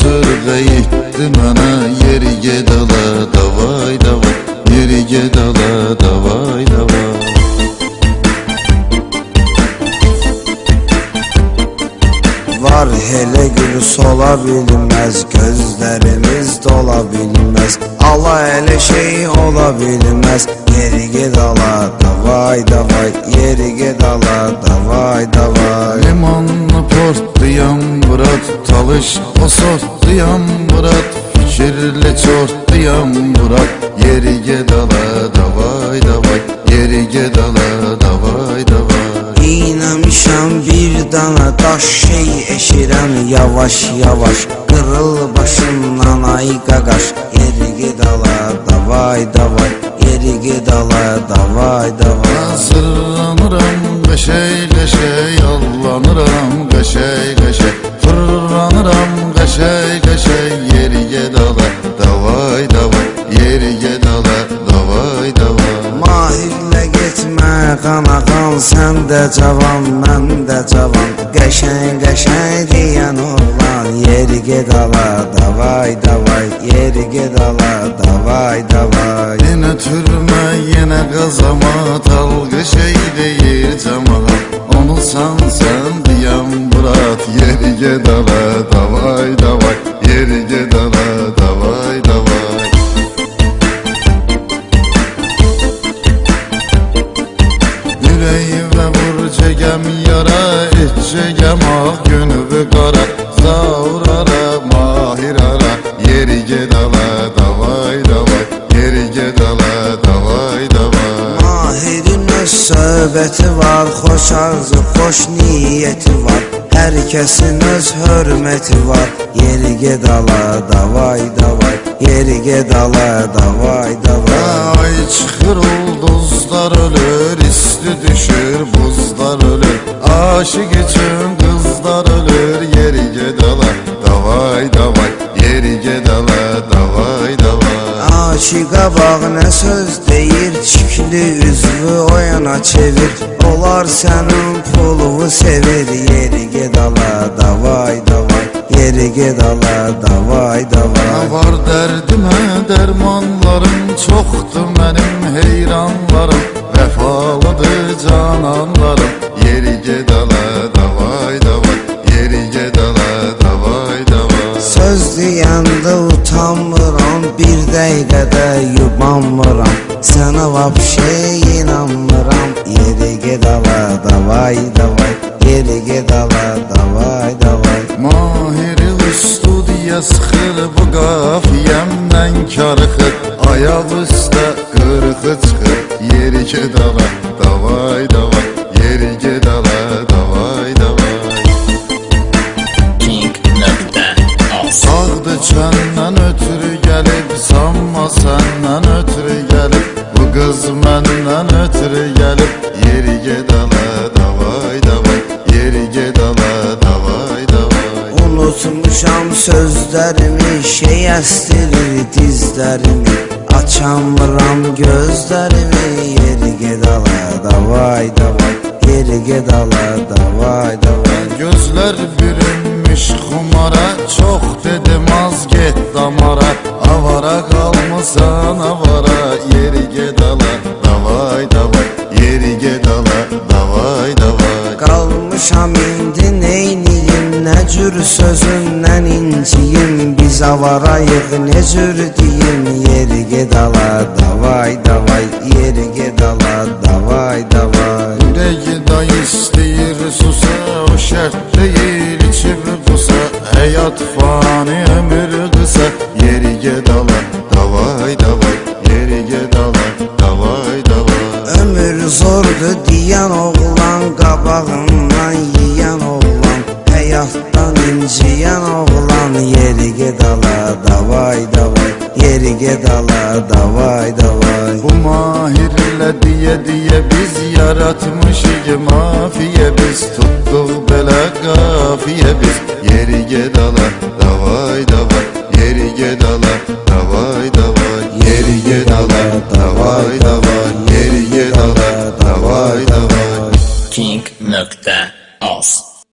sırğa yetdi mənə. Yeri gedala davay davay, yeri gedala davay davay. Var hele gül sola bilmez, gözlerimiz dola bilmez. Allah hele şey ola bilmez. Yeri gedala davay davay, yeri gedala davay davay. Limanlı portluyam Murat, talış o sortluyam Murat. Fikirli çortluyam Murat, yeri gedala davay davay, yeri gedala davay davay. İynemişəm bir dana daş şey eşirəm yavaş yavaş. Qırıl başımdan ay qaqaş, yeri gedala davay davay, yeri gedala davay davay. Hazırlanıram qəşəy-qəşəy, yallanıram qəşəy-qəşəy. Fırlanıram qəşəy-qəşəy, yeri gedala davay davay, yeri gedala davay davay. Mahirlə getmə qanağan, sən də cavan, mən də cavan. Qəşəng qəşəng deyən oğlan, yeri gedala davay davay, yeri gedala davay davay. Yenə türmə, yenə qazamat, alqı şey deyir cəmaat. Onu sən deyəm Murat, yeri gedala davay davay, yeri gedala davay davay. Ürəyimə vur cəgəm yara, et cəgəm ağ günübü qara. Zaurara, mahir ara, yeri gedala davay davay, yeri gedala davay davay. Mahirin öz söhbəti var, xoş arzu, xoş niyyəti var. Hər kəsin öz hörməti var, yeri gedala davay davay, yeri gedala davay davay. Ay çıxır ulduzlar ölür, isti düşür buzlar ölür. Aşık üçün qızlar ölür, yeri gedala davay davay, yeri gedala davay davay. Aşıqa bax nə söz deyir, çikli üzvü o yana çevir. Olar sənin pulunu sevir, yeri gedala davay davay, yeri gedala davay davay. Var dərdimə dərmanlarım, çoxdur mənim heyranlarım. Vəfalıdır cananlarım, yeri gedala davay davay, yeri gedala davay davay. Söz deyəndə utanmıram, bir dəqiqədə yubanmıram. Sənə vapşe inanmıram, yeri gedala davay davay, yeri gedala davay davay. Mahiri studiya sıxır, bu qafiyəmdən karıxır. Ayaq üstə qırxı çıxır, yeri gedala davay davay, yeri gedala davay davay. Sağdı kəndən ötürü gəlib, sanma səndən ötürü gəlib. Bu qız məndən ötürü gəlib, yeri gedala davay davay, yeri gedala davay davay. Unutmuşam sözlərimi, şey əstirir dizlərimi. Açamıram gözlərimi, yeri gedala davay davay, yeri gedala davay davay. Gözlər bürünmüş xumara, çox dedim az get damara. Avara qalmısan avara, yeri gedala davay davay, yeri gedala davay davay. Qalmışam indi neyniyim, nə cür sözündən inciyim. Biz avarayıq, nə cür deyim, yeri gedala davay davay, yeri gedala davay davay. Ürəyi da istəyir susa, o şərt deyil içib qusa. Həyat fani, ömür qısa, yeri gedala davay davay, yeri gedala davay davay. Ömür zordur deyən oğlan, qabağından yiyən oğlan. Həyatdan inciyən oğlan, yeri gedala davay davay, yeri gedala davay davay. Bu mahirlə deyə biz yaratmışıq mafiyə. Biz tutduq belə qafiyə biz, yeri gedala davay davay, yeri gedala davay davay, yeri gedala davay davay.